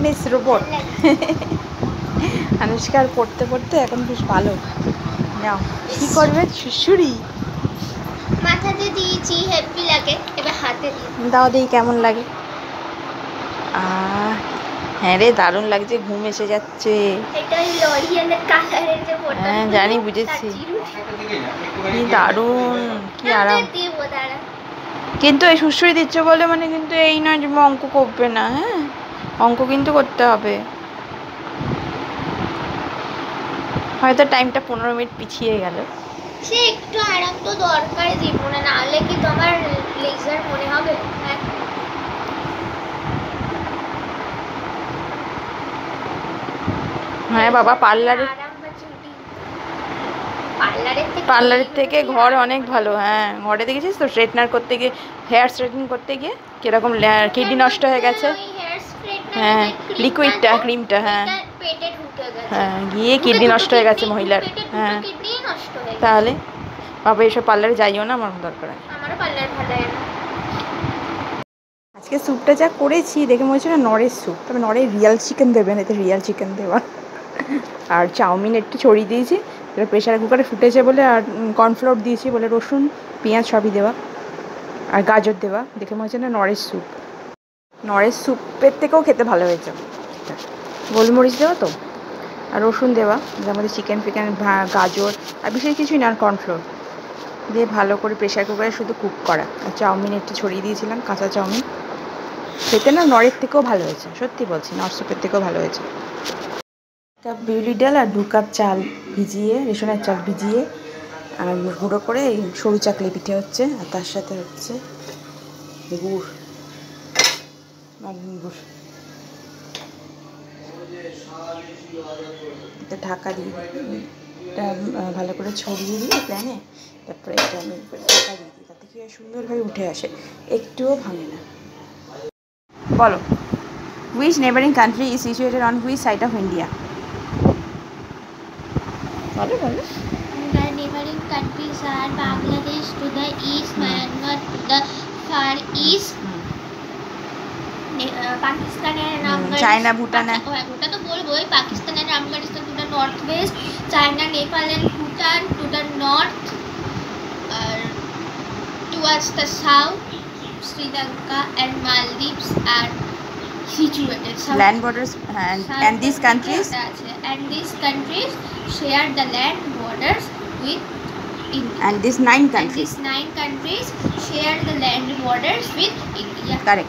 Miss robot. আনুষ্কার পড়তে পড়তে এখন বেশ ভালো। নাও কি করবে? সুড়সুড়ি মাথাতে দিয়েছি, হেভি লাগে। এবার হাতে দাও দেখি কেমন লাগে। হ্যাঁ রে, দারুণ লাগছে, ঘুম এসে যাচ্ছে। হ্যাঁ জানি, বুঝেছি। কি দারুণ, কি আরাম। কিন্তু এই সুড়সুড়ি দিচ্ছে বলে মানে কিন্তু এই নয় যে অঙ্ক করবে না। হ্যাঁ, অঙ্ক কিন্তু করতে হবে। হয়তো টাইমটা 15 মিনিট পিছিয়ে গেল। সে একটু আরাম তো দরকার জীবনে, না হলে কি তোমার লেজার মনে হবে? হ্যাঁ বাবা, পার্লারের থেকে ঘর অনেক ভালো। হ্যাঁ, ঘরে দেখেছিস তো স্ট্রেটনার করতে গিয়ে, হেয়ার স্ট্রেটনিং করতে গিয়ে কিরকম কিডনি নষ্ট হয়ে গেছে। হ্যাঁ, লিকুইডটা, ক্রিমটা। হ্যাঁ হ্যাঁ, গিয়ে কিডনি নষ্ট হয়ে গেছে মহিলার। হ্যাঁ, তাহলে বাবা এসব পার্লারে যাইও না, আমার দরকার হয়। আজকে স্যুপটা যা করেছি দেখে মনে হচ্ছে না নরের স্যুপ, তবে নরের রিয়াল চিকেন দেবে না, এতে রিয়াল চিকেন দেওয়া। আর চাউমিন একটু ছড়িয়ে দিয়েছি, এটা প্রেশার কুকারে ফুটেছে বলে। আর কর্নফ্লোর দিয়েছি বলে, রসুন পেঁয়াজ সবই দেওয়া, আর গাজর দেওয়া। দেখে মনে হচ্ছে না নরের স্যুপ। নরের স্যুপের থেকেও খেতে ভালো হয়েছে। গোলমরিচ দেওয়া তো, আর রসুন দেওয়া, যার মধ্যে চিকেন ফিকেন, গাজর আর বিশেষ কিছুই না, আর কর্নফ্লোর দিয়ে ভালো করে প্রেশার কুকারে শুধু কুক করা। আর চাউমিন একটু ছড়িয়ে দিয়েছিলাম, কাঁচা চাউমিন। খেতে না নরের থেকেও ভালো হয়েছে, সত্যি বলছি, নর স্যুপের থেকেও ভালো হয়েছে। কাপ বিউলির ডাল আর 2 কাপ চাল ভিজিয়ে, রেশনের চাল ভিজিয়ে আর গুঁড়ো করে এই সরু চাকলি পিঠে হচ্ছে। আর তার সাথে হচ্ছে গুড়, গুড়। এটা ঢাকা দিয়ে এটা ভালো করে ছড়িয়ে দিয়ে প্যানে, তারপরে এটা আমি ঢাকা দিয়ে দিই, তাতে কি সুন্দরভাবে উঠে আসে, একটুও ভাঙে না। বলো, which neighboring country is situated on which side of India? বলো বলো। The neighboring countries are Bangladesh to the east, Myanmar to the far east, পাকিস্তানের চায়না, ভুটান। ওটা তো বলবোই। পাকিস্তানের Afghanistan to the north west, China, Nepal and Bhutan to the north, আর towards the south, Sri Lanka and Maldives are situated. Land borders and these countries share the land borders with India. And these 9 countries. And these 9 countries share the land borders with India. Correct.